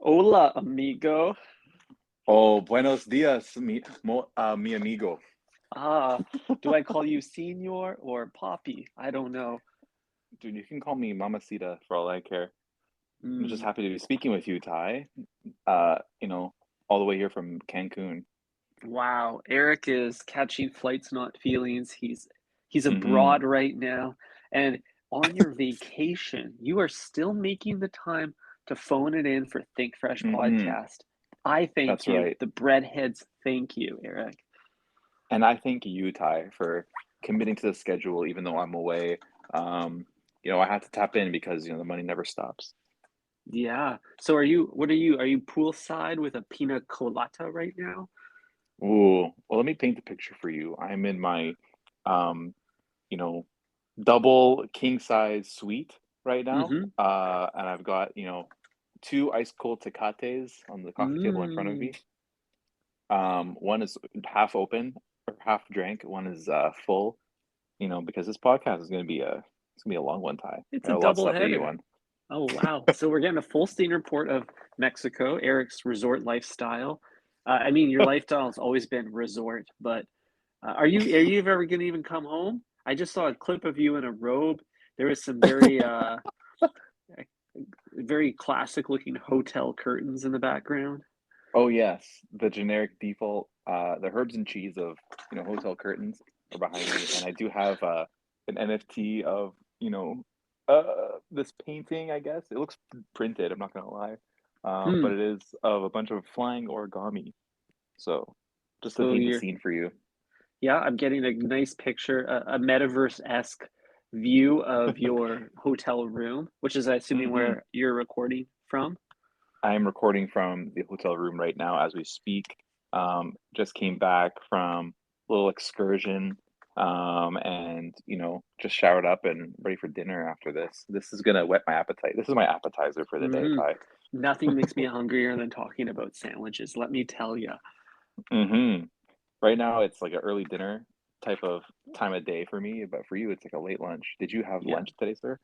Hola, amigo. Oh, buenos dias, mi amigo. Ah, do I call you Senor or Poppy? I don't know. Dude, you can call me Mamacita for all I care. I'm just Mm, happy to be speaking with you, Ty. You know, all the way here from Cancun. wow, Eric is catching flights, not feelings. He's Mm-hmm. abroad right now, and on your vacation, you are still making the time to phone it in for Think Fresh Mm-hmm. podcast. I thank That's you. right. The breadheads thank you, Eric. And I thank you, Ty, for committing to the schedule, even though I'm away. Um, I have to tap in because, the money never stops. Yeah. So are you poolside with a pina colada right now? Ooh, well, let me paint the picture for you. I'm in my, um, you know, double king size suite right now. Mm-hmm. And I've got, two ice cold tecates on the coffee table in front of Mm. me. One is half open or half drank. One is full. Because this podcast is gonna be a long one, Ty. It's I a got a lot of double stuff to eat header. one. Oh, wow. So we're getting a full steam report of Mexico, Eric's resort lifestyle. I mean, your lifestyle has always been resort, but are you ever gonna even come home? I just saw a clip of you in a robe. There was some very classic looking hotel curtains in the background. Oh yes, the generic default, the herbs and cheese of hotel curtains are behind me, and I do have an NFT of this painting. I guess it looks printed. I'm not gonna lie, but Hmm. it is of a bunch of flying origami. So just to So paint the you're scene for you. Yeah, I'm getting a nice picture, a metaverse-esque view of your hotel room, which is, I assuming, Hmm. where you're recording from. I'm recording from the hotel room right now as we speak. Just came back from a little excursion, and just showered up and ready for dinner after this. This is gonna whet my appetite. This is my appetizer for the day, Hmm. Ty. Nothing makes me hungrier than talking about sandwiches, let me tell you. Hmm. Right now, it's like an early dinner type of time of day for me, but for you, it's like a late lunch. Did you have Yeah, lunch today, sir?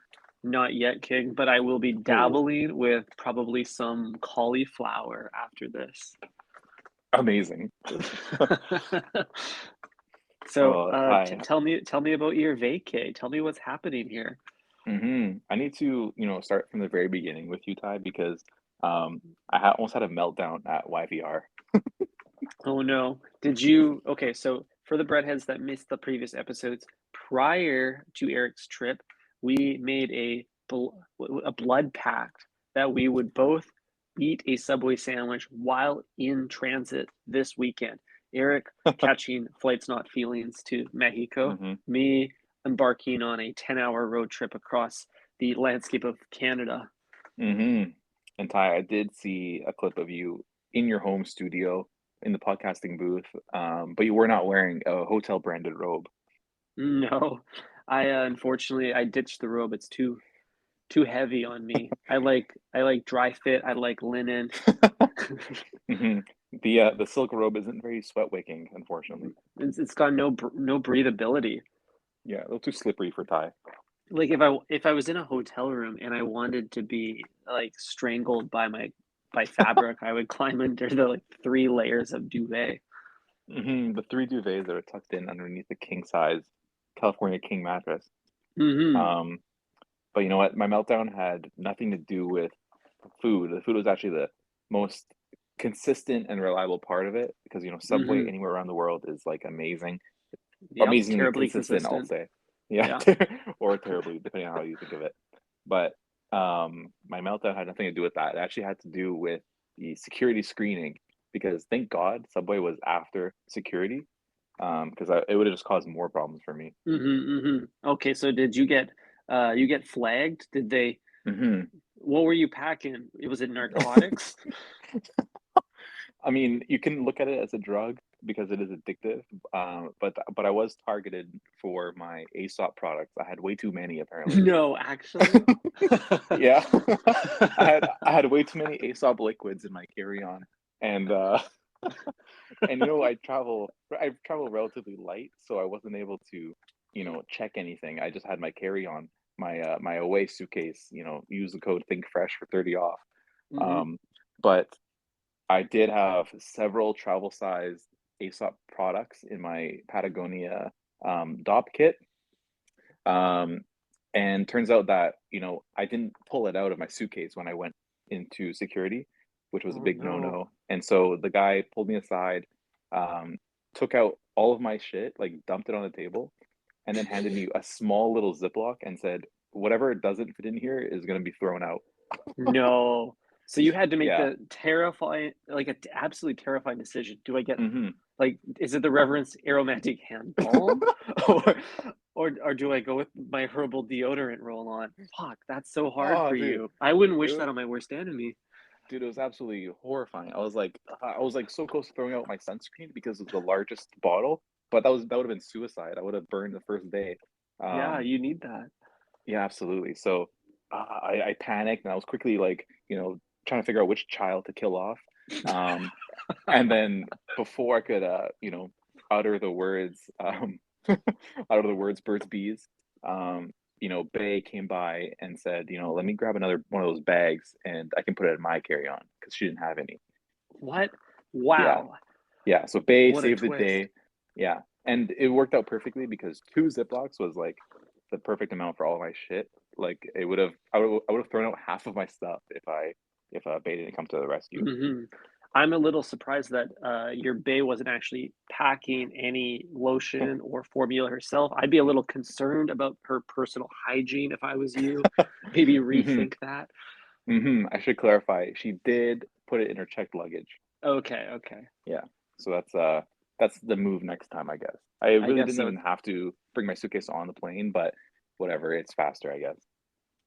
not yet, King, but I will be Oh, dabbling with probably some cauliflower after this. amazing. So, Well, Ty, tell me about your vacay. Tell me what's happening here. I need to, start from the very beginning with you, Ty, because I almost had a meltdown at YVR. Oh no. Okay, so for the breadheads that missed the previous episodes, prior to Eric's trip, we made a blood pact that we would both eat a Subway sandwich while in transit this weekend. Eric catching flights not feelings to Mexico, Hmm. me embarking on a 10-hour road trip across the landscape of Canada. Hmm. And Ty, I did see a clip of you in your home studio in the podcasting booth, but you were not wearing a hotel branded robe. No, unfortunately I ditched the robe. It's too heavy on me. I like dry fit. I like linen. Hmm. The silk robe isn't very sweat wicking, unfortunately. It's got no breathability. Yeah, a little too slippery for Ty. Like if I was in a hotel room and I wanted to be like strangled by fabric, I would climb under the like 3 layers of duvet. The three duvets that are tucked in underneath the king size California king mattress. Hmm. Um, But you know what? My meltdown had nothing to do with food. The food was actually the most consistent and reliable part of it because Subway Hmm. anywhere around the world is like amazing, Yep, amazingly terribly consistent, I'll consistent. say. Yeah, Yeah. or terribly, depending on how you think of it. But my meltdown had nothing to do with that. It actually had to do with the security screening because thank God Subway was after security because it would have just caused more problems for me. Okay, so did you get flagged? Did they Hmm. What were you packing? Was it narcotics? I mean, you can look at it as a drug because it is addictive. But I was targeted for my Aesop products. I had way too many apparently. No, actually? Yeah, I had way too many Aesop liquids in my carry-on, and and I travel relatively light, so I wasn't able to check anything. I just had my carry-on, my away suitcase. Use the code Think Fresh for 30 off. Mhm. Um, but I did have several travel sized Aesop products in my Patagonia DOP kit. Um, and turns out that, I didn't pull it out of my suitcase when I went into security, which was a Oh big no. no-no. And so the guy pulled me aside, um, took out all of my shit, like dumped it on the table, and then handed me a small little Ziploc and said, whatever doesn't fit in here is going to be thrown out. No. So you had to make Yeah. the terrifying, like a absolutely terrifying decision. Do I get Hmm. like, is it the Reverence Aromantic hand balm, or or do I go with my herbal deodorant roll on? Fuck, that's so hard Oh, for dude. you. I wouldn't It wish was, that on my worst enemy. dude, it was absolutely horrifying. I was like so close to throwing out my sunscreen because of the largest bottle, but that would have been suicide. I would have burned the first day. Yeah, Um, you need that. yeah, absolutely. So I panicked and I was quickly like, trying to figure out which child to kill off. Um, and then before I could, utter the words, utter the words "birds, bees," Bay came by and said, let me grab another one of those bags and I can put it in my carry-on because she didn't have any. What? Yeah, Wow. yeah. So Bay What a saved the twist. day. Yeah, and it worked out perfectly because two Ziplocs was like the perfect amount for all of my shit. Like I would have thrown out half of my stuff if Bay didn't come to the rescue. Hmm. I'm a little surprised that your bae wasn't actually packing any lotion or formula herself. I'd be a little concerned about her personal hygiene if I was you. Maybe Hmm. rethink that. I should clarify. She did put it in her checked luggage. Okay, okay. Yeah. So that's the move next time, I guess. I I really guess didn't so. even have to bring my suitcase on the plane, but whatever, it's faster, I guess.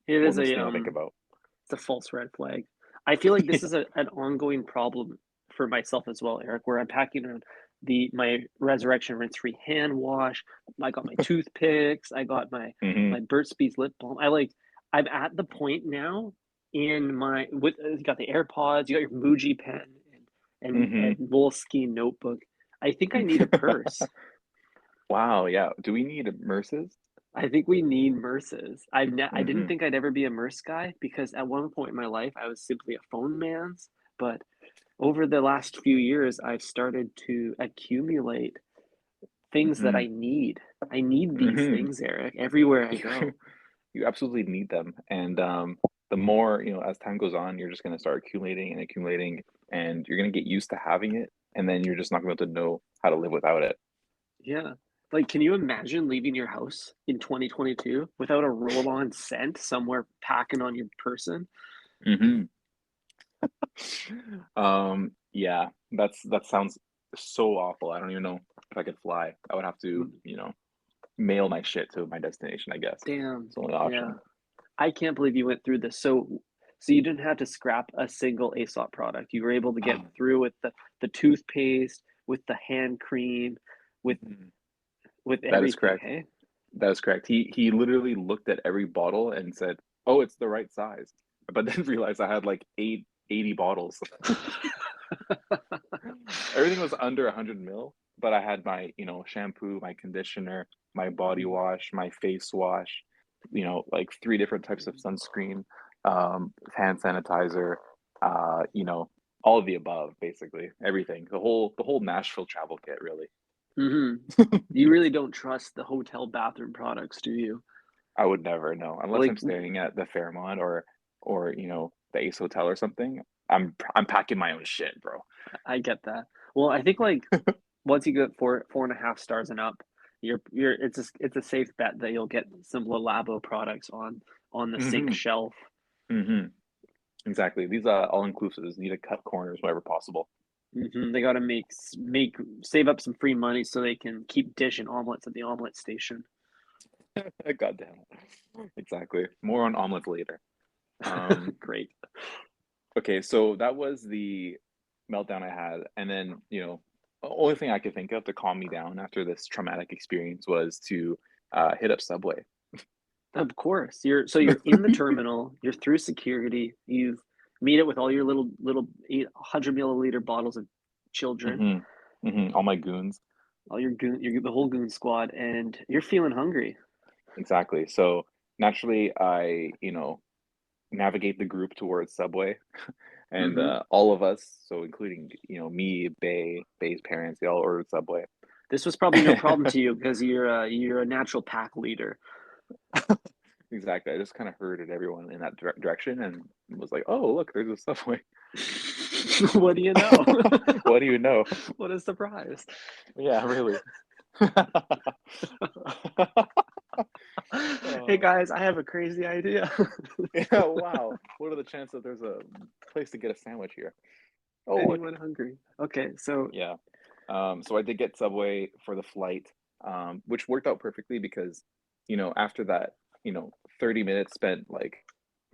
It One is less a thing to think about. it's a false red flag. I feel like this is an ongoing problem for myself as well, Eric, where I'm packing around my resurrection rinse free hand wash. I got my toothpicks. I got Hmm. my Burt's Bees lip balm. I'm at the point now in my with you got the AirPods, you got your Muji pen and Hmm. Moleskine notebook. I think I need a purse. Wow, yeah. Do we need immersives? I think we need Merces. I didn't Hmm. think I'd ever be a Merce guy because at one point in my life I was simply a phone man's, but over the last few years I've started to accumulate things that Hmm. I need. I need these Hmm. things, Eric, everywhere I You, go. you absolutely need them. And the more, as time goes on, you're just going to start accumulating and accumulating, and you're going to get used to having it. And then you're just not going to be able to know how to live without it. Yeah. Like, can you imagine leaving your house in 2022 without a roll-on scent somewhere packing on your person? Hmm. Yeah, that sounds so awful. I don't even know if I could fly. I would have to, mail my shit to my destination, I guess. Damn. It's the only Yeah. option. I can't believe you went through this. So you didn't have to scrap a single Aesop product. You were able to get through with the toothpaste, with the hand cream, with Mhm. with That is everything, correct. hey? That is correct. He literally looked at every bottle and said, "Oh, it's the right size," but then realized I had like 80 bottles. Everything was under 100 mil, but I had my, shampoo, my conditioner, my body wash, my face wash, like three different types of sunscreen, hand sanitizer, all of the above, basically, everything, the whole Nashville travel kit, really. Hmm. You really don't trust the hotel bathroom products, do you? I would never know unless Like, I'm staying at the Fairmont or the Ace Hotel or something. I'm packing my own shit, bro. I get that. Well, I think like once you get 4.5 stars and up, you're it's a safe bet that you'll get some Labo products on the sink Hmm. shelf. Hmm. Exactly. These all inclusives need to cut corners whenever possible. They got to make save up some free money so they can keep dishing omelets at the omelet station. God damn it. Exactly. More on omelets later. Um, Great. okay, so that was the meltdown I had, and then the only thing I could think of to calm me down after this traumatic experience was to hit up Subway. Of course. You're in the terminal, you're through security, you've meet it with all your little 800 milliliter bottles of children, Hmm. All my goons. all the whole goon squad, and you're feeling hungry. Exactly. So naturally, I navigate the group towards Subway, and Mm-hmm. all of us, so including me, Bay's parents, they all ordered Subway. This was probably no problem to you because you're a natural pack leader. Exactly. I just kind of herded everyone in that direction and was like, "Oh, look, there's a Subway." What do you know? What do you know? What a surprise. Yeah, really. Hey Oh, guys, I have a crazy idea. yeah, wow. What are the chances that there's a place to get a sandwich here? Oh, look. Anyone hungry? Okay, so Yeah. So I did get Subway for the flight, which worked out perfectly because, after that, 30 minutes spent like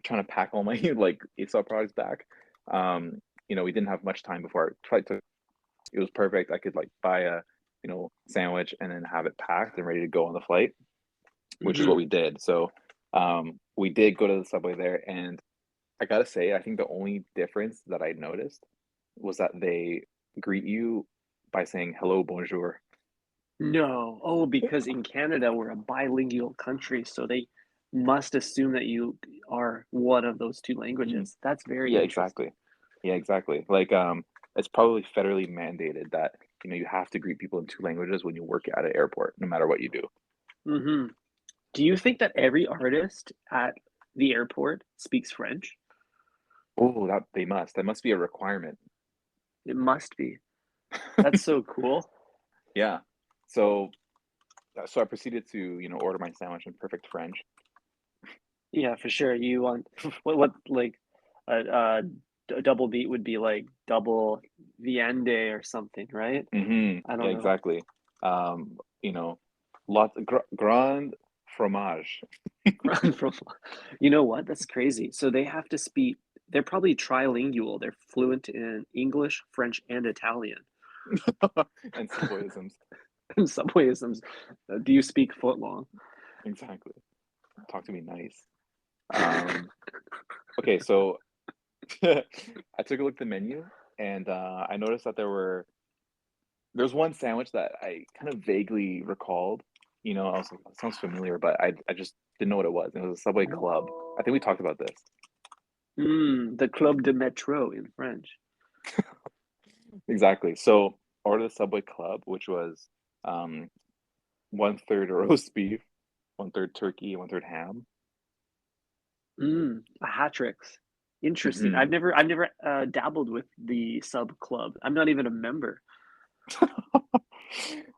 trying to pack all my like Aesop products back. We didn't have much time before our flight took. It was perfect. I could like buy a, sandwich and then have it packed and ready to go on the flight, which is what mhm. we did. So, we did go to the Subway there, and I gotta say, I think the only difference that I noticed was that they greet you by saying hello, bonjour. No. Oh, because in Canada we're a bilingual country, so they must assume that you are one of those two Mhm. languages. That's very Yeah, interesting. exactly. Yeah, exactly. Like, it's probably federally mandated that, you have to greet people in two languages when you work at an airport, no matter what you do. Hmm. Do you think that every artist at the airport speaks French? Oh, that they must. That must be a requirement. It must be. That's so cool. Yeah. So, so I proceeded to, order my sandwich in perfect French. Yeah, for sure. You want what like a double beat would be like double viande or something, right? I Yeah, don't know. exactly. You know, lots grand fromage. From you know what? That's crazy. So they have to speak. They're probably trilingual. They're fluent in English, French, and Italian. And Subwayisms. In some ways, do you speak footlong? Exactly. Talk to me nice. Um, okay, so I took a look at the menu, and I noticed that there's one sandwich that I kind of vaguely recalled. I was like, "That sounds familiar," but I just didn't know what it was. It was a Subway Club. I think we talked about this. The Club de Métro in French. Exactly. So ordered the Subway Club, which was um, one third roast beef, one third turkey, one third ham. A Hatrix. Interesting. Hmm I've never dabbled with the sub club. I'm not even a member.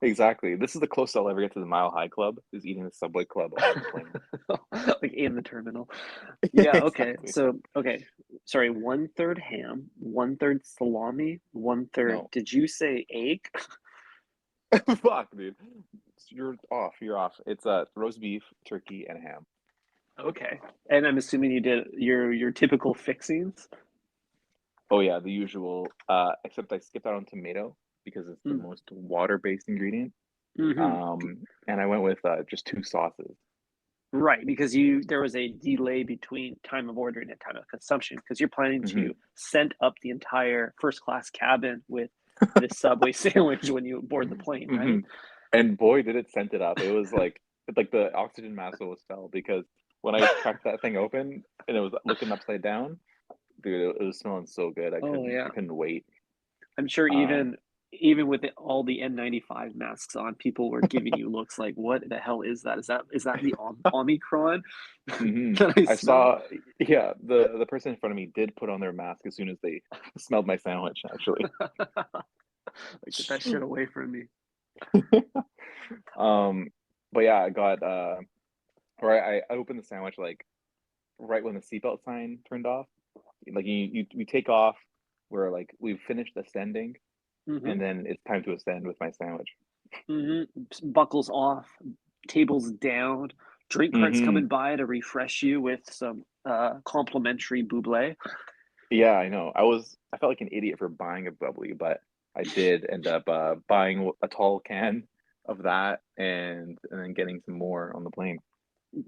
Exactly. This is the closest I'll ever get to the Mile High Club, is eating the Subway Club on the plane. Like in the terminal. Yeah, okay. Exactly. So, okay. Sorry, one third ham, one third salami, one third. No. Did you say egg? Fuck, dude. You're off. You're off. It's roast beef, turkey, and ham. Okay. And I'm assuming you did your typical fixings. Oh yeah, the usual. Except I skipped out on tomato because it's the Mm. most water-based ingredient. Hmm. And I went with just two sauces. Right, because there was a delay between time of ordering and time of consumption because you're planning Hmm to send up the entire first class cabin with this Subway sandwich when you board the plane, hmm right? And boy, did it scent it up. It was like the oxygen mask was fell because when I cracked that thing open and it was looking upside down, dude, it was smelling so good. I Oh couldn't yeah. I couldn't wait. I'm sure Um, even with all the N95 masks on, people were giving you looks like, "What the hell is that? Is that the Omicron that I I smell?" saw, yeah, the person in front of me did put on their mask as soon as they smelled my sandwich, actually. Like, get that shit away from me. Um, but yeah, I got or I opened the sandwich like right when the seatbelt sign turned off. Like we take off, we're like we've finished ascending, Hmm. and then it's time to ascend with my sandwich. Hmm. Buckles off, tables down, drink carts Hmm coming by to refresh you with some complimentary buble. Yeah, I know. I felt like an idiot for buying a bubbly, but I did end up buying a tall can of that and then getting some more on the plane.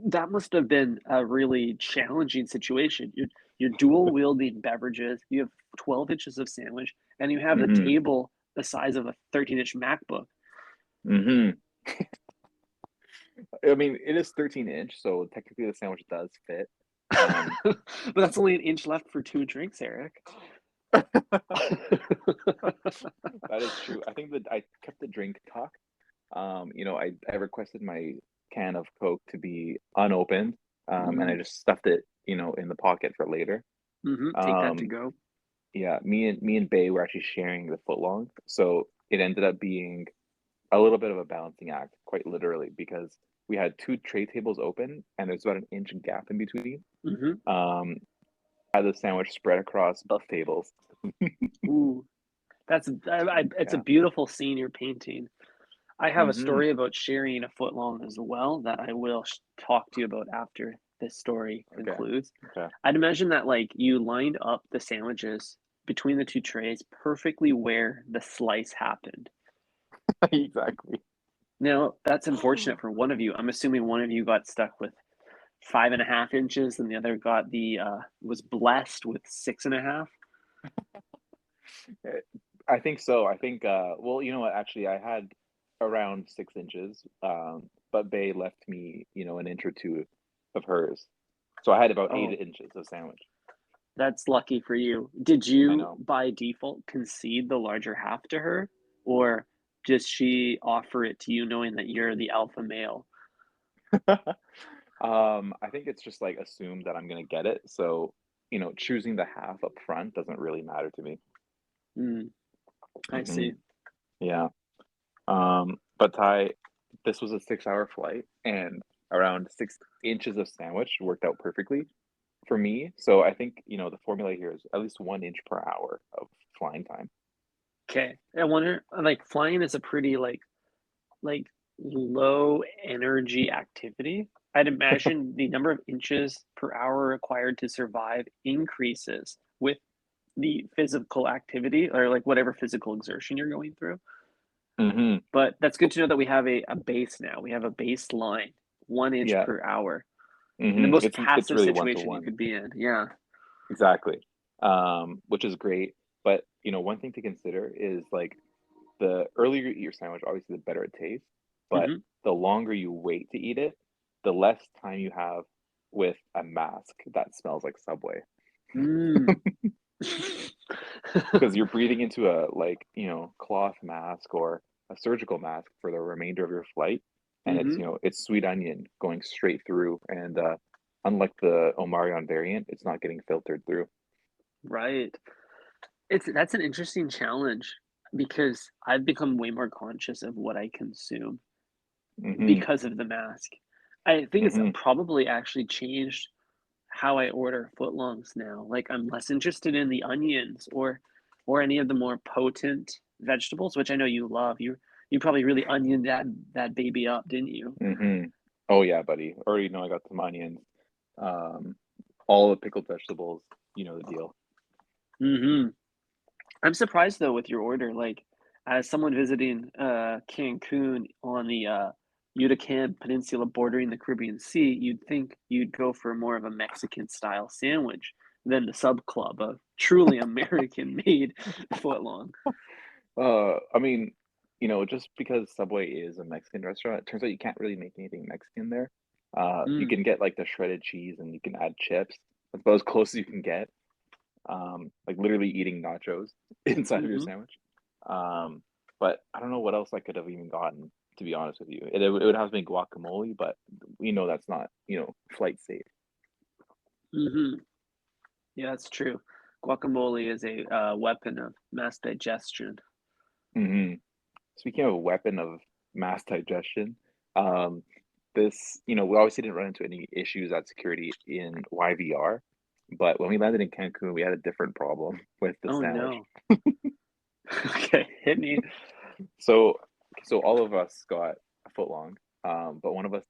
That must have been a really challenging situation. You're dual wielding beverages. You have 12 inches of sandwich, and you have the Hmm table the size of a 13-inch MacBook. hmm I mean, it is 13-inch, so technically the sandwich does fit. Um, But that's only an inch left for two drinks, Eric. That is true. I think that I kept the drink tucked. I requested my can of Coke to be unopened, and I Mm, just stuffed it, in the pocket for later. take that to Um, go. yeah, me and Bay were actually sharing the footlong, so it ended up being a little bit of a balancing act, quite literally, because we had two tray tables open, and there's about an inch gap in between. Hmm. Um, had the sandwich spread across both tables. Ooh, it's a Yeah. beautiful scene you're painting. I have a Mm-hmm. story about sharing a foot long as well that I will talk to you about after this story Okay. concludes. Okay. I'd imagine that like you lined up the sandwiches between the two trays perfectly where the slice happened. Exactly. Now, that's unfortunate for one of you. I'm assuming one of you got stuck with 5.5 inches and the other got was blessed with 6.5. Eh, I think so. I think well, you know what, actually I had around 6 inches, but Bay left me, an inch or two of hers. So I had about eight Oh, inches of sandwich. that's lucky for you. Did I you know. by default concede the larger half to her, or does she offer it to you knowing that you're the alpha male? I think it's just like assumed that I'm gonna get it. So, choosing the half up front doesn't really matter to me. Mm, I Hmm. see. Yeah. But Ty, this was a 6 hour flight, and around 6 inches of sandwich worked out perfectly for me. So I think, the formula here is at least 1 inch per hour of flying time. Okay. I wonder, like, flying is a pretty like low energy activity. I'd imagine the number of inches per hour required to survive increases with the physical activity or like whatever physical exertion you're going through. Hmm. But that's good to know that we have a base now. We have a baseline, 1 inch Yeah. per hour in the Hmm. most It's passive really one to situation you one. could be in. Yeah. Exactly. Which is great. But, one thing to consider is like the earlier you eat your sandwich, obviously the better it tastes. But Hmm. the longer you wait to eat it, the less time you have with a mask that smells like Subway. Mm. Because you're breathing into a like, cloth mask or a surgical mask for the remainder of your flight. And it's, Hmm. it's sweet onion going straight through. And unlike the Omarion variant, it's not getting filtered through. Right. That's an interesting challenge because I've become way more conscious of what I consume Hmm. because of the mask. I think it's Hmm. probably actually changed how I order footlongs now. Like I'm less interested in the onions or any of the more potent vegetables, which I know you love. You probably really onioned that baby up, didn't you? Hmm. Oh yeah, buddy. Already know I got some onions. Um, all the pickled vegetables, you know the deal. Hmm. I'm surprised though with your order. Like as someone visiting Cancun on the Yucatan Peninsula bordering the Caribbean Sea, you'd think you'd go for more of a Mexican style sandwich than the sub club, a truly American made footlong. I mean, just because Subway is a Mexican restaurant, it turns out you can't really make anything Mexican there. You Mm, can get like the shredded cheese and you can add chips. That's about as close as you can get. Like literally eating nachos inside of your hmm. sandwich. Um, but I don't know what else I could have even gotten, to be honest with you. It would have to be guacamole, but we know that's not, flight safe. Hmm. Yeah, that's true. Guacamole is a weapon of mass digestion. Hmm. Speaking of a weapon of mass digestion, um, we obviously didn't run into any issues at security in YVR, but when we landed in Cancun, we had a different problem with the Oh sandwich. no. Okay, hit me. So, so all of us got a foot long, but one of us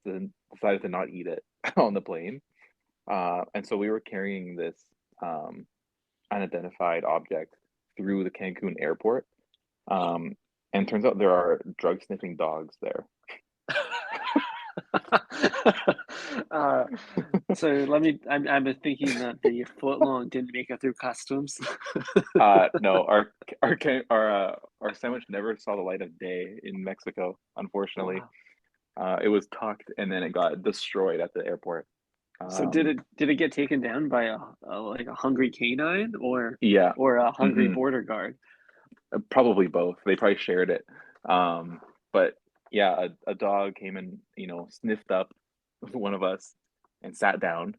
decided to not eat it on the plane, and so we were carrying this um, unidentified object through the Cancun airport, um, and turns out there are drug sniffing dogs there. uh, so let me. I'm thinking that the footlong didn't make it through customs. No, our sandwich never saw the light of day in Mexico, unfortunately. Wow. It was tucked and then it got destroyed at the airport. So Um, did it get taken down by like a hungry canine yeah. or a hungry hmm border guard? Probably both. They probably shared it. But yeah, a dog came and, sniffed up one of us and sat down.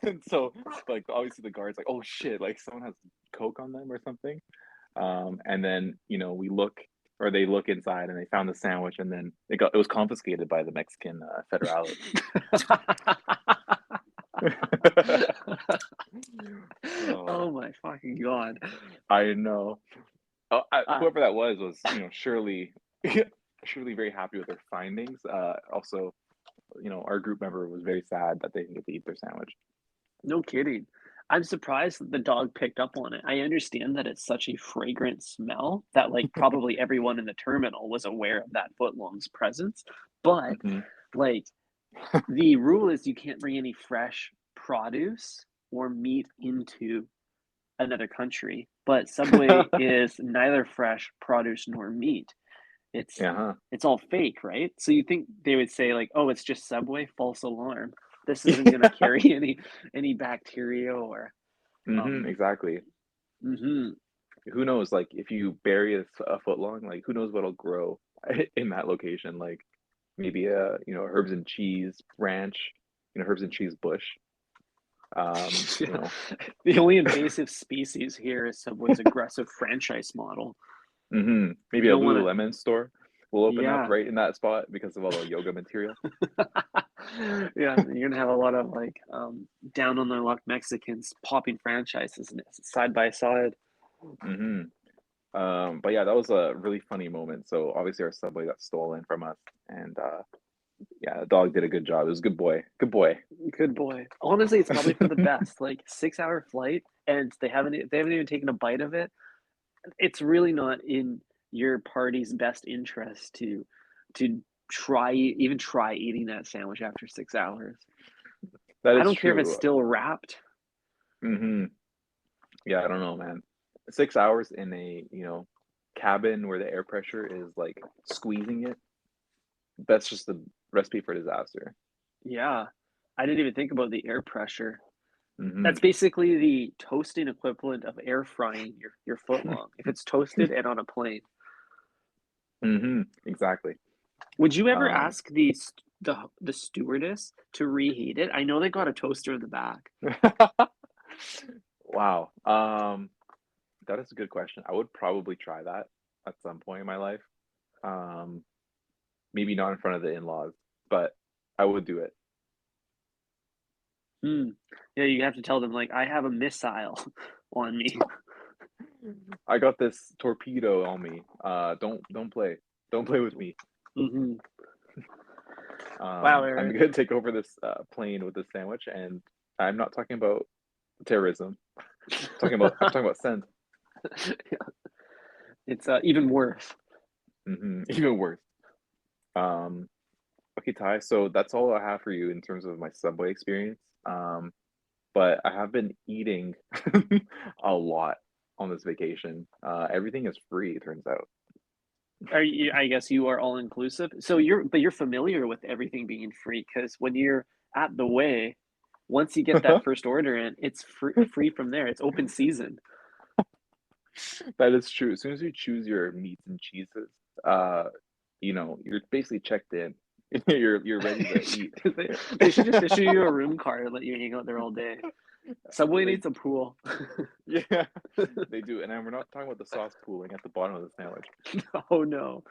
And so, like, obviously the guard's like, oh shit, like someone has Coke on them or something. And then, we look or they look inside and they found the sandwich, and then it was confiscated by the Mexican federales. Oh Oh, my fucking God. I know. Uh, Whoever that was, surely, surely very happy with their findings. Also, our group member was very sad that they didn't get to eat their sandwich. no kidding. I'm surprised that the dog picked up on it. I understand that it's such a fragrant smell that like probably everyone in the terminal was aware of that footlong's presence. But hmm like the rule is you can't bring any fresh produce or meat into another country. But Subway is neither fresh produce nor meat. It's Yeah, huh? it's all fake, right? So you think they would say like, "Oh, it's just Subway, false alarm. This isn't gonna Yeah. carry any bacteria or um Exactly. mhm. Who knows? Like, if you bury a foot long, like, who knows what'll grow in that location? Like, maybe herbs and cheese ranch, herbs and cheese bush. You Yeah. know, The only invasive species here is Subway's aggressive franchise model. You maybe a don't wanna Lululemon store will open up yeah. right in that spot because of all the yoga material. Yeah, you're gonna have a lot of, like, down on their luck Mexicans popping franchises side by side. hmm but yeah, that was a really funny moment. So obviously our subway got stolen from us, and yeah, the dog did a good job. It was a good boy. Good boy. Good boy. Honestly, it's probably for the best, like, 6-hour flight, and they haven't even taken a bite of it. It's really not in your party's best interest to try eating that sandwich after 6 hours. That I is don't care if it's true. still wrapped. hmm Yeah, I don't know, man. 6 hours in a, cabin where the air pressure is like squeezing it. That's just the recipe for disaster. Yeah. I didn't even think about the air pressure. hmm That's basically the toasting equivalent of air frying your footlong, if it's toasted and on a plane. Exactly. Would you ever Um, ask the stewardess to reheat it? I know they got a toaster in the back. wow. That is a good question. I would probably try that at some point in my life. Um, maybe not in front of the in-laws, but I would do it. Hmm. Yeah, you have to tell them, like, "I have a missile on me." I got this torpedo on me. Don't play. Don't play with me. Mhm. Wow, I'm Aaron. gonna take over this plane with this sandwich, and I'm not talking about terrorism. I'm talking about sense. It's, even worse. Even worse. Um, okay, Ty. So that's all I have for you in terms of my Subway experience. But I have been eating a lot on this vacation. Everything is free, it turns out. Are you I guess you are all inclusive? So you're familiar with everything being free because when you're at the way, once you get that first order in, it's free from there. It's open season. That is true. As soon as you choose your meats and cheeses, uh, you're basically checked in. You're ready to eat. They should just issue you a room card and let you hang out there all day. Subway They needs a pool. yeah, they do. And then we're not talking about the sauce pooling at the bottom of the sandwich. Oh no.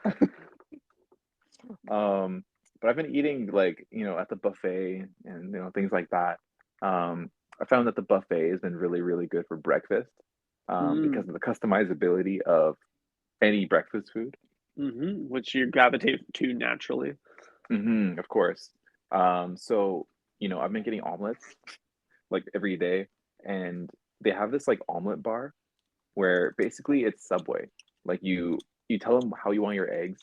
Um, but I've been eating like, at the buffet and things like that. I found that the buffet has been really, really good for breakfast, Mm, because of the customizability of any breakfast food. which you gravitate to naturally. Of course. So, I've been getting omelets like every day, and they have this like omelet bar where basically it's Subway. Like you tell them how you want your eggs,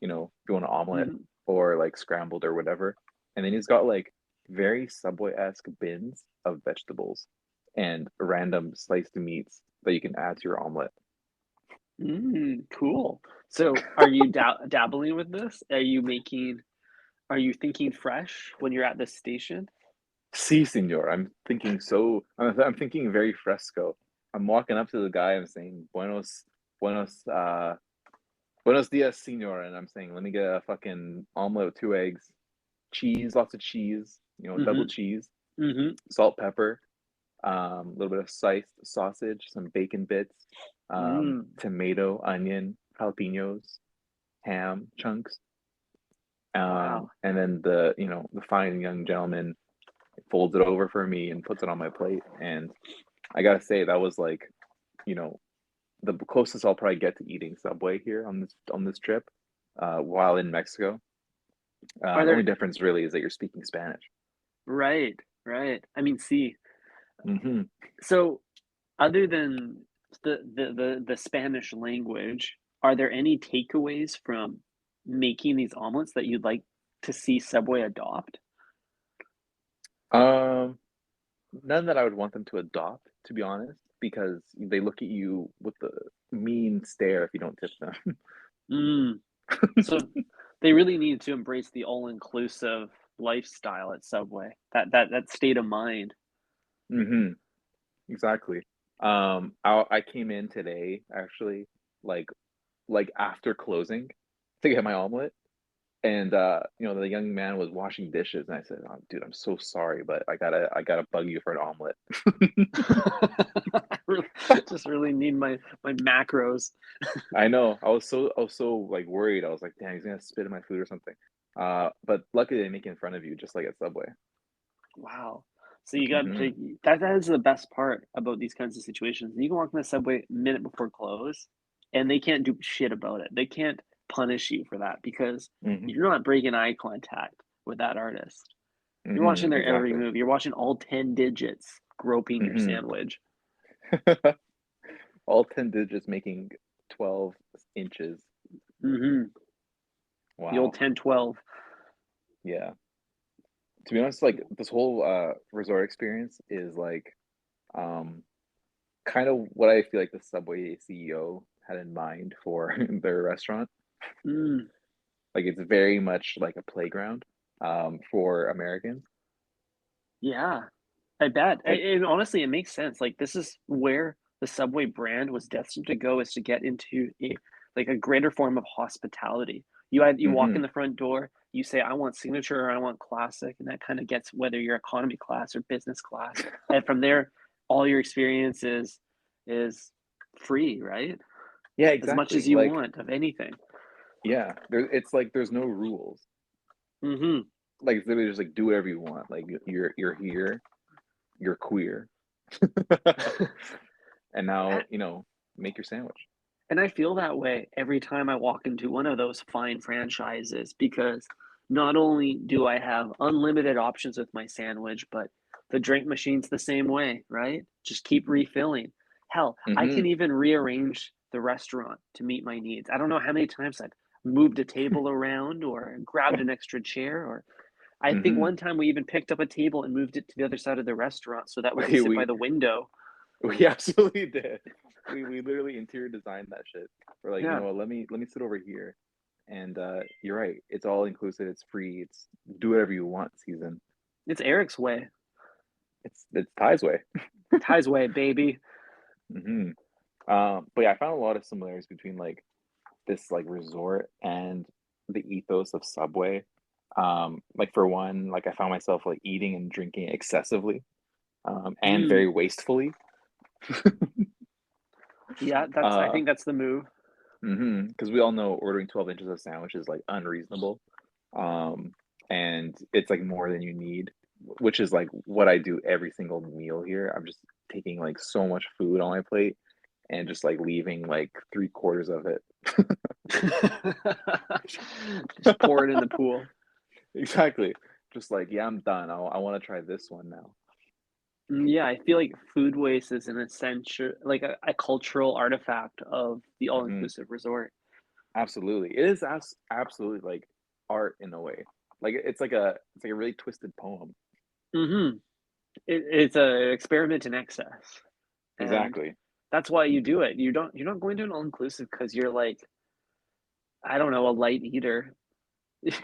if you want an omelet Mm. or like scrambled or whatever. And then he's got like very Subway-esque bins of vegetables and random sliced meats that you can add to your omelet. Cool. So, are you dabbling with this? Are you making Are you thinking fresh when you're at this station? Si, senor. I'm thinking very fresco. I'm walking up to the guy. I'm saying, buenos, buenos dias, senor. And I'm saying, let me get a fucking omelet with 2 eggs, cheese, lots of cheese, double Mm-hmm. cheese, Mm-hmm. salt, pepper, a little bit of sliced sausage, some bacon bits, Mm. tomato, onion, jalapenos, ham chunks. Wow. And then the fine young gentleman folds it over for me and puts it on my plate. And I gotta say, that was like, you know, the closest I'll probably get to eating Subway here on this trip, while in Mexico. Are The only there difference really is that you're speaking Spanish. right, right. I mean, see, Hmm. so other than the Spanish language, are there any takeaways from making these omelets that you'd like to see Subway adopt? Um, None that I would want them to adopt, to be honest, because they look at you with the mean stare if you don't tip them. Mm. So they really need to embrace the all-inclusive lifestyle at Subway. That state of mind. Hmm. Exactly. I came in today actually, like after closing to get my omelet, and the young man was washing dishes, and I said, "Oh, dude, I'm so sorry, but I gotta bug you for an omelet." I really, just really need my macros. I know. I was so like worried. I was like, "Damn, he's gonna spit in my food or something." But luckily they make it in front of you, just like at Subway. Wow. So you got Hmm. to that is the best part about these kinds of situations. You can walk in the subway a minute before close, and they can't do shit about it. They can't punish you for that because Hmm. you're not breaking eye contact with that artist. You're watching their every Exactly. move. You're watching all 10 digits groping your Hmm. sandwich. All 10 digits making 12 inches. Mhm. The old Wow. 10-12. Yeah. To be honest, like this whole resort experience is like um kind of what I feel like the Subway CEO had in mind for their restaurant. Mm, Like it's very much like a playground for Americans. yeah. I bet. Like, And honestly, it makes sense. Like this is where the Subway brand was destined to go is to get into a greater form of hospitality. You walk in mm-hmm, the front door, you say, I want signature or I want classic, and that kind of gets whether you're economy class or business class. And from there, all your experience is free, right? yeah, As much exactly. as you Like, want of anything. yeah, it's like there's no rules. Hmm. Like it's literally just like do whatever you want. Like you're here, you're queer. And now, make your sandwich. And I feel that way every time I walk into one of those fine franchises because not only do I have unlimited options with my sandwich, but the drink machine's the same way, right? Just keep refilling. Hell, I can Mm-hmm. even rearrange the restaurant to meet my needs. I don't know how many times I've moved a table around or grabbed an extra chair, or I think Mm-hmm. one time we even picked up a table and moved it to the other side of the restaurant so that we could We sit by we the window. we absolutely did. We literally interior designed that shit. We're like, you Yeah, know what, let me sit over here. And you're right. It's all inclusive, it's free, it's do whatever you want season. it's Eric's way. It's Ty's way. Ty's way, baby. Hmm. But yeah, I found a lot of similarities between like this like resort and the ethos of Subway. Like for one, like I found myself like eating and drinking excessively, and Mm. very wastefully. Yeah, I Uh, think that's the move. because we all know ordering 12 inches of sandwich is like unreasonable. Um, and it's like more than you need, which is like what I do every single meal here. I'm just taking like so much food on my plate and just like leaving like 3/4 of it. Just pour it in the pool. Exactly. Just like, yeah, I'm done. I want to try this one now. Yeah, I feel like food waste is an essential, like a cultural artifact of the Hmm. all-inclusive resort. Absolutely. It is absolutely like art in a way. Like it's like a really twisted poem. Hmm. It's an experiment in excess, and Exactly. that's why you do it. You're not going to an all-inclusive because you're like, I don't know, a light eater.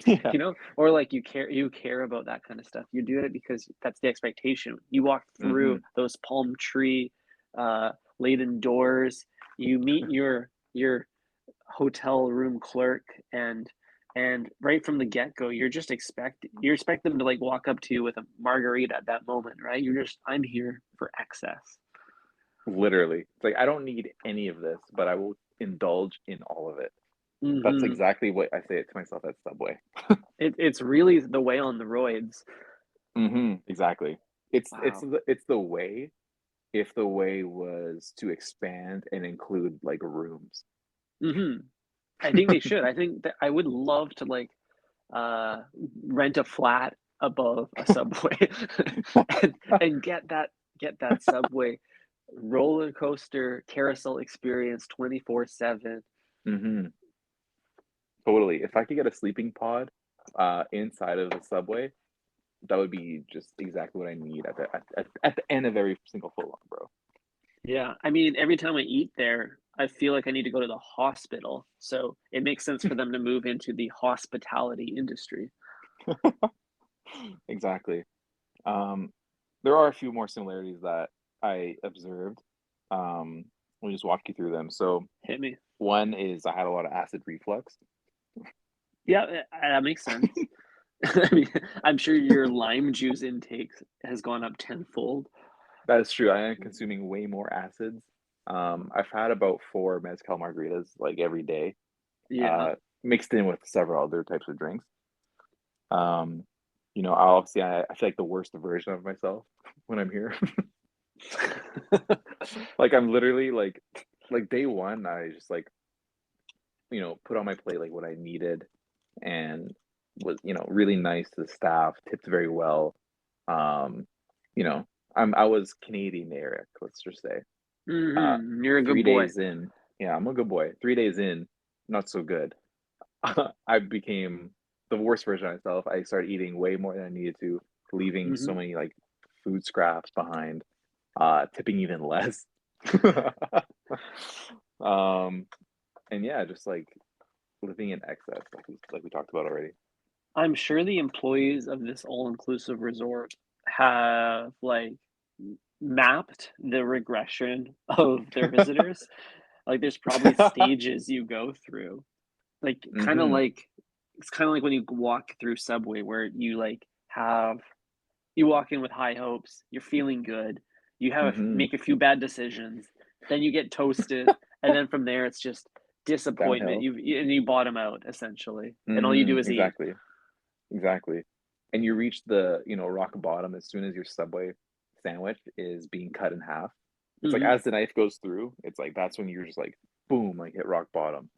Yeah. or like you care about that kind of stuff. You do it because that's the expectation. You walk through Hmm. those palm tree uh laden doors, you meet your hotel room clerk, and right from the get-go you expect them to like walk up to you with a margarita at that moment, right? You're just, I'm here for excess. Literally. It's like I don't need any of this, but I will indulge in all of it. That's Hmm. exactly what I say it to myself at Subway. It's really the way on the roids. Exactly. It's Wow. the way if the way was to expand and include like rooms. Hmm. I think they should. I think that I would love to like uh rent a flat above a subway and get that subway roller coaster carousel experience 24/7. Hmm. Totally. If I could get a sleeping pod inside of the subway, that would be just exactly what I need at the end of every single footlong, bro. Yeah, I mean, every time I eat there, I feel like I need to go to the hospital, so it makes sense for them to move into the hospitality industry. Exactly. Um, there are a few more similarities that I observed. Let me just walk you through them. So Hit me. one is I had a lot of acid reflux. Yeah, that makes sense. I mean, I'm sure your lime juice intake has gone up tenfold. That is true. I am consuming way more acids. I've had about four mezcal margaritas like every day, Yeah. uh, mixed in with several other types of drinks. Um, I feel like the worst version of myself when I'm here. Like I'm literally like day one, I just like put on my plate like what I needed and was really nice to the staff, tipped very well. Um, you know, I was Canadian Eric, let's just say. Uh, You're a good three boy. days in, yeah, I'm a good boy. 3 days in, not so good. I became the worst version of myself. I started eating way more than I needed to, leaving so Mhm. many like food scraps behind, tipping even less. um, and yeah, just like living in excess, like we talked about already. I'm sure the employees of this all-inclusive resort have, like, mapped the regression of their visitors. Like, there's probably stages you go through. Like, kinda Hmm. like it's kinda like when you walk through Subway where you walk in with high hopes, you're feeling good, you Hmm. make a few bad decisions, then you get toasted, and then from there, it's just disappointment. Downhill. You bottom out, essentially, and all you do Hmm. is eat. Exactly. Exactly. And you reach the, rock bottom as soon as your Subway sandwich is being cut in half. It's like Mhm. as the knife goes through, it's like that's when you're just like boom, like hit rock bottom.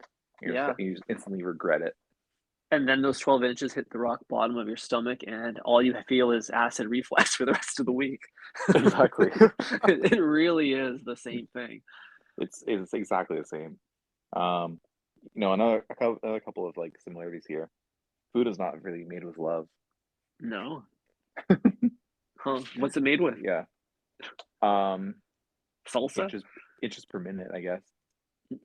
Yeah. You just instantly regret it. And then those 12 inches hit the rock bottom of your stomach, and all you feel is acid reflux for the rest of the week. Exactly. It really is the same thing. It's exactly the same. Um, another couple of like similarities here. Food is not really made with love. No. Huh. What's it made with? Yeah. Um, Salsa? inches per minute, I guess.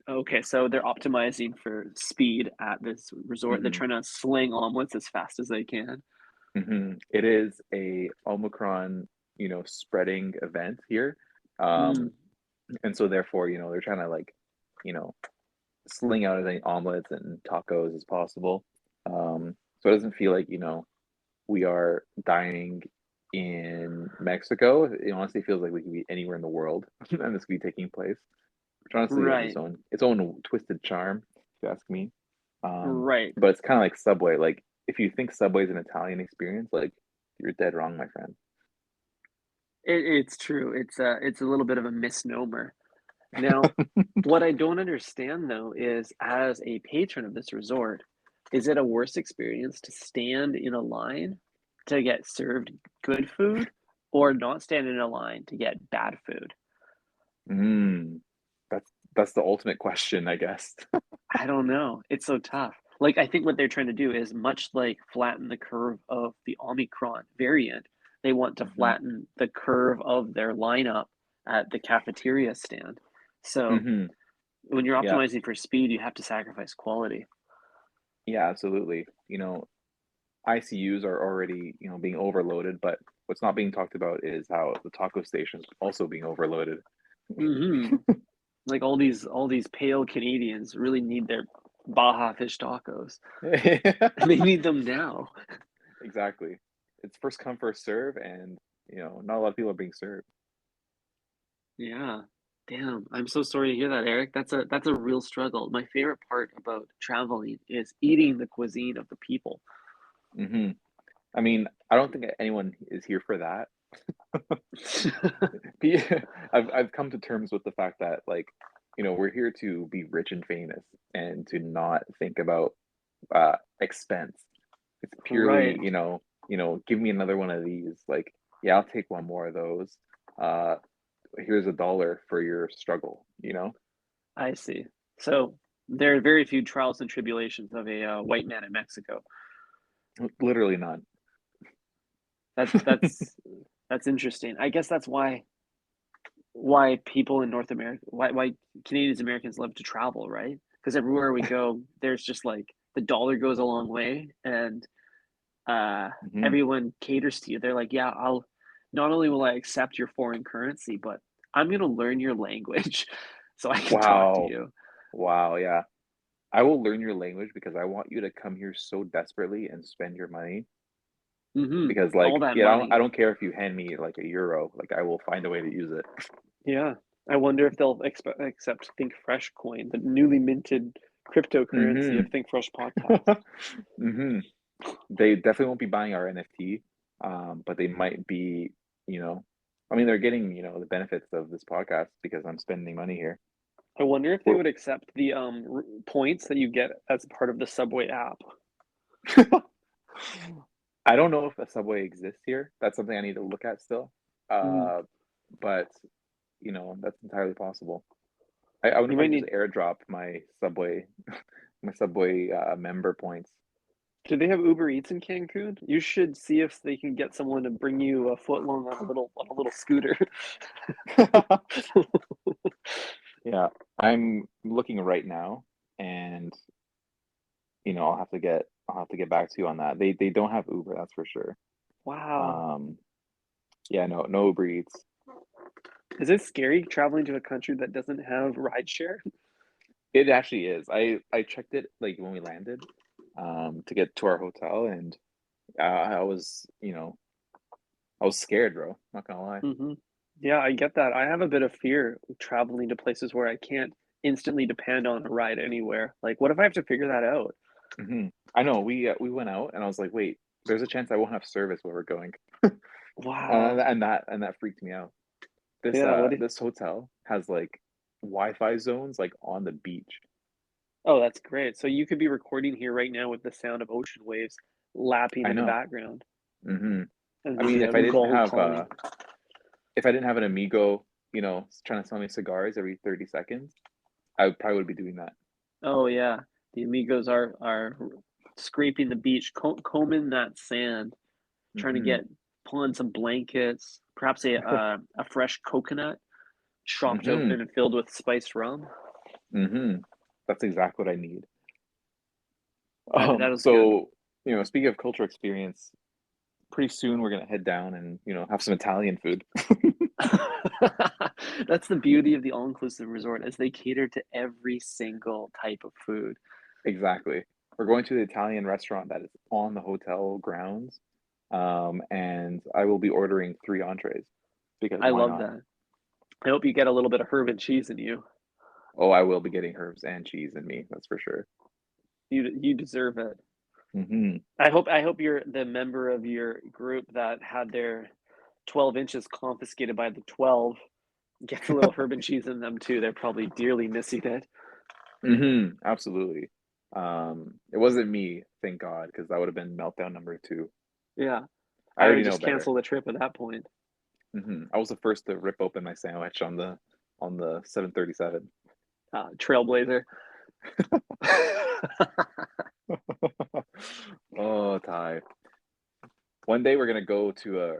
Okay, so they're optimizing for speed at this resort. They're Hmm. trying to sling omelets as fast as they can. Hmm. It is a Omicron, spreading event here. Mm, Um, and so therefore, they're trying to like, you know, sling out as many omelets and tacos as possible. So it doesn't feel like, we are dining in Mexico. It honestly feels like we could be anywhere in the world and this could be taking place, which honestly has right, its own twisted charm, if you ask me. right. But it's kind of like Subway. Like if you think Subway is an Italian experience, like you're dead wrong, my friend. It's true. It's a little bit of a misnomer. Now, what I don't understand though is, as a patron of this resort, is it a worse experience to stand in a line to get served good food, or not stand in a line to get bad food? Mm, that's the ultimate question, I guess. I don't know. It's so tough. Like, I think what they're trying to do is much like flatten the curve of the Omicron variant, they want to Hmm. flatten the curve of their lineup at the cafeteria stand. So Hmm. when you're Yeah, optimizing for speed, you have to sacrifice quality. yeah, absolutely. ICUs are already, being overloaded, but what's not being talked about is how the taco station's also being overloaded. Hmm. Like all these pale Canadians really need their Baja fish tacos. They need them now. Exactly. It's first come, first serve, and not a lot of people are being served. Yeah. Damn. I'm so sorry to hear that, Eric. That's a real struggle. My favorite part about traveling is eating the cuisine of the people. Hmm. I mean, I don't think anyone is here for that. Be- I've come to terms with the fact that, like, we're here to be rich and famous and to not think about expense. It's purely, Right. give me another one of these. Like, yeah, I'll take one more of those. Uh, Here's $1 for your struggle. I see. So there are very few trials and tribulations of a white man in Mexico. Literally none. That's that's that's interesting. I guess that's why people in North America, why Canadians Americans love to travel, right? Because everywhere we go, there's just like the dollar goes a long way, and uh, Hmm. everyone caters to you. They're like, yeah, I'll not only will I accept your foreign currency, but I'm gonna learn your language so I can talk to Wow. you. Wow, yeah. I will learn your language because I want you to come here so desperately and spend your money. Because, All like, that yeah, I money. don't care if you hand me like a euro, like I will find a way to use it. Yeah. I wonder if they'll accept Think Fresh coin, the newly minted cryptocurrency Hmm. of Think Fresh podcast. Hmm. They definitely won't be buying our NFT, but they might be, you know, I mean, they're getting, the benefits of this podcast because I'm spending money here. I wonder if they We're, would accept the points that you get as part of the Subway app. I don't know if a Subway exists here. That's something I need to look at still. Mm. Uh, but that's entirely possible. I wonder You if I might can just need. airdrop my Subway member points. Do they have Uber Eats in Cancun? You should see if they can get someone to bring you a footlong on a little scooter. Yeah, I'm looking right now, and I'll have to get back to you on that. They don't have Uber, that's for sure. Wow. Um, yeah, no Uber Eats. Is it scary traveling to a country that doesn't have rideshare? It actually is. I checked it like when we landed, to get to our hotel, and I was scared, bro. Not gonna lie. Hmm. Yeah, I get that. I have a bit of fear traveling to places where I can't instantly depend on a ride anywhere. Like, what if I have to figure that out? Hmm. I know we went out, and I was like, wait, there's a chance I won't have service where we're going, Wow. and that freaked me out. This Yeah, uh what if, this hotel has like Wi-Fi zones like on the beach. oh, that's great. So you could be recording here right now with the sound of ocean waves lapping I in the know. background Hmm. and I just mean, a gull calling. if I didn't have an amigo, trying to sell me cigars every 30 seconds, I would probably would be doing that. Oh yeah, the amigos are scraping the beach, combing that sand, trying to Hmm. get pulling some blankets, perhaps a fresh coconut chopped Hmm. open and filled with spiced rum. Hmm. That's exactly what I need. That was good. So, speaking of cultural experience, pretty soon we're gonna head down and, have some Italian food. That's the beauty of the all-inclusive resort, as they cater to every single type of food. Exactly. We're going to the Italian restaurant that is on the hotel grounds. And I will be ordering 3 entrees because I why love not? that. I hope you get a little bit of herb and cheese in you. Oh, I will be getting herbs and cheese in me, that's for sure. You deserve it. Hmm. I hope you're the member of your group that had their 12 inches confiscated by the 12 gets a little herb and cheese in them too. They're probably dearly missing it. Hmm. Absolutely. It wasn't me, thank God, because that would have been meltdown number two. Yeah, I I would already know just better. cancel the trip at that point. I was the first to rip open my sandwich on the 737. Trailblazer. Oh, Ty. One day we're gonna go to a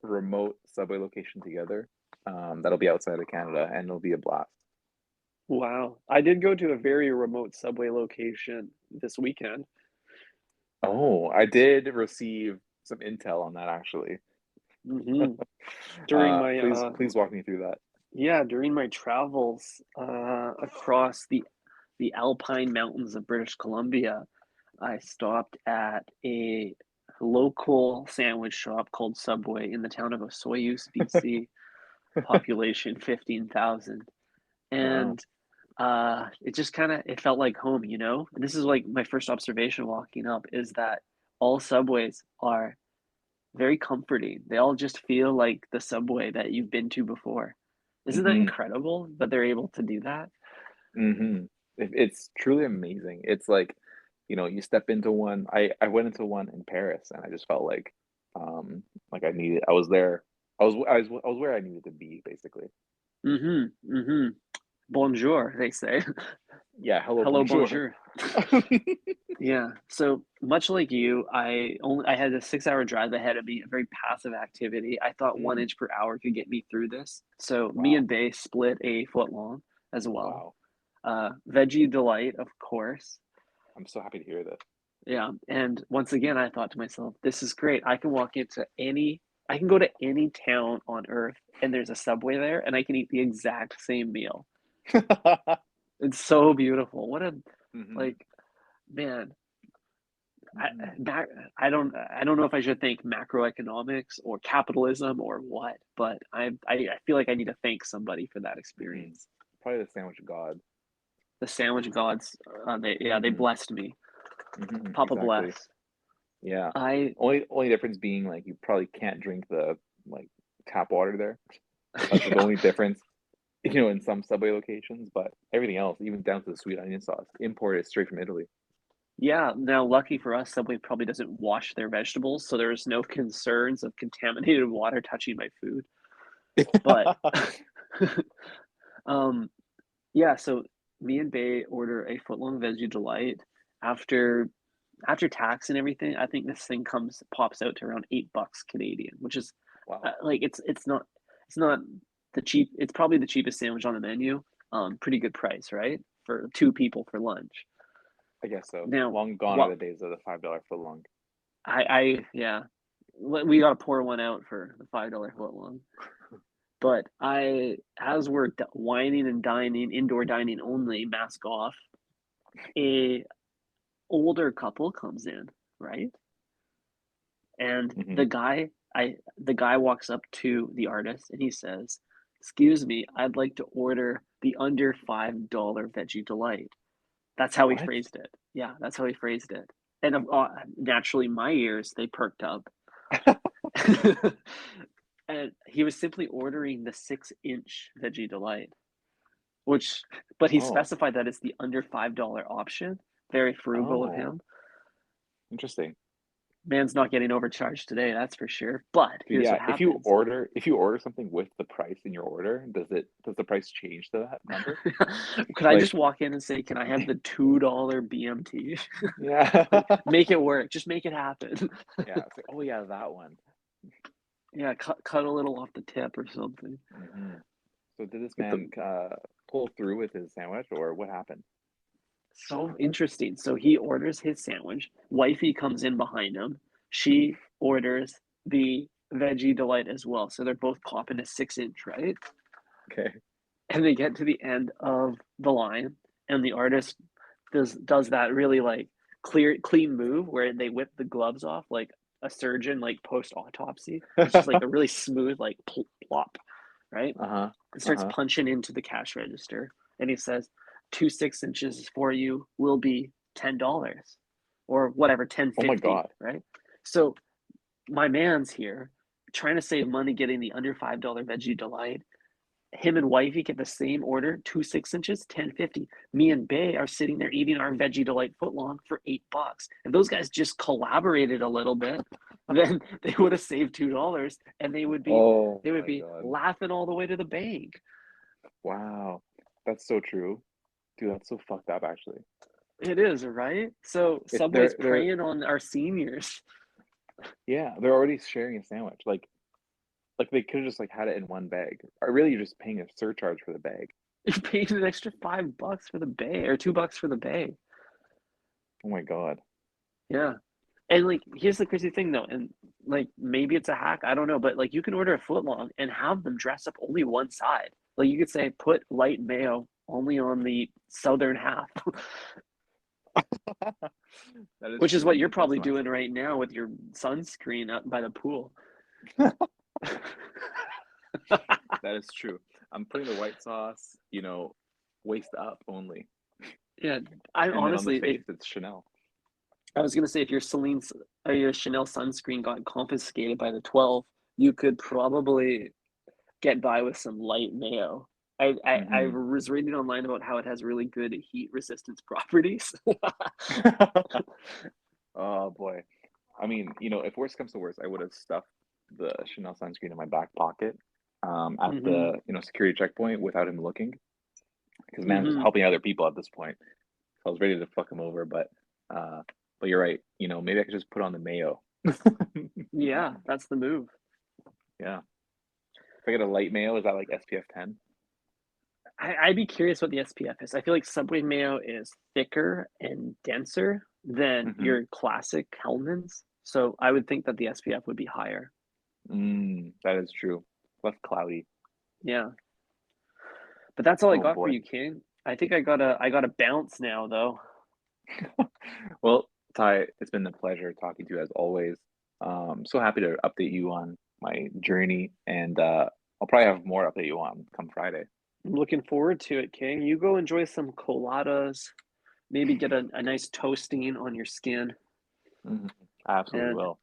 remote subway location together. That'll be outside of Canada, and it'll be a blast. Wow. I did go to a very remote subway location this weekend. Oh, I did receive some intel on that actually. Hmm. During my Please walk me through that. yeah, during my travels across the Alpine Mountains of British Columbia, I stopped at a local sandwich shop called Subway in the town of Osoyoos, BC, population 15,000. Wow. And it just kind of it felt like home, you know? And this is like my first observation walking up is that all Subways are very comforting. They all just feel like the Subway that you've been to before. Isn't that Hmm. incredible that they're able to do that? Hmm. It's truly amazing. It's like, you step into one. I went into one in Paris, and I just felt like I needed. I was there. I was where I needed to be, basically. Mhm, mhm. Bonjour, they say. Yeah. Hello, Hello, bonjour. bonjour. Yeah, so much like you, I had a 6-hour drive ahead of me, a very passive activity. I thought 1 Mm, inch per hour could get me through this. So me wow. and Bay split a foot long as well. Wow. Veggie Delight, of course. I'm so happy to hear this. Yeah, and once again, I thought to myself, "This is great. I can go to any town on earth, and there's a Subway there, and I can eat the exact same meal." It's so beautiful. What a Hmm. like, man, I Hmm. back I don't know if I should thank macroeconomics or capitalism or what, but I feel like I need to thank somebody for that Hmm. experience. Probably the sandwich god. The sandwich gods, they Hmm. blessed me. Hmm. Papa Exactly. bless. Yeah. I Only difference being like you probably can't drink the like tap water there. That's the yeah. only difference, in some Subway locations, but everything else, even down to the sweet onion sauce, imported straight from Italy. Yeah, now lucky for us, Subway probably doesn't wash their vegetables, so there's no concerns of contaminated water touching my food. But um yeah, so me and Bay order a footlong veggie delight after after tax and everything. I think this thing comes pops out to around $8 Canadian, which is Wow. like it's not the cheap. It's probably the cheapest sandwich on the menu. Pretty good price, right? For two people for lunch. I guess so. Now, Long gone are what the days of the $5 foot long. I yeah, we got to pour one out for the $5 footlong. But as we're whining and dining, indoor dining only, mask off, a older couple comes in, right? And Hmm. the guy walks up to the artist and he says, "Excuse me, I'd like to order the under $5 veggie delight." That's how he What? phrased it. Yeah, that's how he phrased it. And naturally, my ears they perked up. And he was simply ordering the 6-inch veggie delight, which, but he Oh, specified that it's the under $5 option. Very frugal of oh, him. interesting. Man's not getting overcharged today, that's for sure. But Dude, here's yeah, what happens. if you order something with the price in your order, does the price change to that number? Could I just Like, walk in and say, "Can I have the $2 BMT?" yeah. Like, make it work. Just make it happen. Yeah, it's like, oh yeah, that one. Yeah, cut a little off the tip or something. Hmm. So did this Get the man pull through with his sandwich or what happened? So interesting. So he orders his sandwich. Wifey comes in behind him. She orders the veggie delight as well. So they're both popping a 6-inch, right? Okay. And they get to the end of the line, and the artist does that really like clean move where they whip the gloves off like a surgeon like post autopsy. It's just like a really smooth like plop, right? Uh-huh. And starts Uh-huh. punching into the cash register, and he says, "Two 6 inches for you will be $10 or whatever, ten Oh my fifty, God. right?" So my man's here trying to save money getting the under $5 veggie delight. Him and wifey get the same order, two 6 inches, 10.50. Me and Bay are sitting there eating our veggie delight footlong for $8. If those guys just collaborated a little bit, then they would have saved $2 and Oh they would my be God. laughing all the way to the bank. Wow. That's so true. Dude, that's so fucked up actually. It is, right? So It Subway's preying on our seniors. yeah, they're already sharing a sandwich. Like they could have just like had it in one bag. Or really you're just paying a surcharge for the bag. You're paying an extra $5 for the bay or $2 for the bay. Oh my God. Yeah. And like, here's the crazy thing though, and like maybe it's a hack, I don't know, but like you can order a footlong and have them dress up only one side. Like you could say put light mayo only on the southern half, That is which is true. what I'm you're gonna dress probably myself. doing right now with your sunscreen up by the pool. That is true. I'm putting the white sauce, waist up only, Yeah, I and then on the honestly, face it's Chanel. I was gonna say if your Celine's or your Chanel sunscreen got confiscated by the 12, you could probably get by with some light mayo. I Hmm. was reading online about how it has really good heat resistance properties. Oh boy. I mean, if worst comes to worst, I would have stuffed the Chanel sunscreen in my back pocket, at Hmm. the security checkpoint without him looking, because man's just Hmm. helping other people at this point. So I was ready to fuck him over, uh, but you're right. Maybe I could just put on the mayo. Yeah, that's the move. Yeah. If I get a light mayo, is that like SPF 10? I'd be curious what the SPF is. I feel like Subway mayo is thicker and denser than Mm-hmm. your classic Hellman's, so I would think that the SPF would be higher. That is true. Less cloudy. Yeah, but that's all I Oh got for boy. you, King. I think I gotta bounce now, though. Well, Ty, it's been a pleasure talking to you as always. So happy to update you on my journey, and I'll probably have more to update you on come Friday. I'm looking forward to it, King. You go enjoy some coladas, maybe get a nice toasting on your skin, Hmm. I absolutely and will.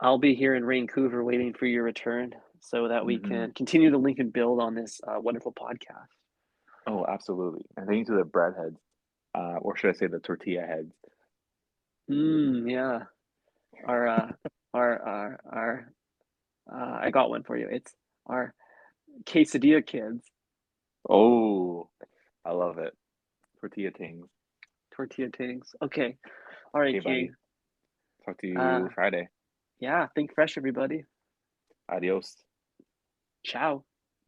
I'll be here in Vancouver waiting for your return so that we Hmm. can continue to link and build on this wonderful podcast. Oh, absolutely. And thank you to the bread heads, or should I say the tortilla heads? Yeah. Our our I got one for you. It's our quesadilla kids, Oh, I love it. Tortilla tings. tortilla tings. Okay. All right, Okay, buddy. King. Talk to Uh you Friday. yeah, think fresh, everybody. Adios. Ciao.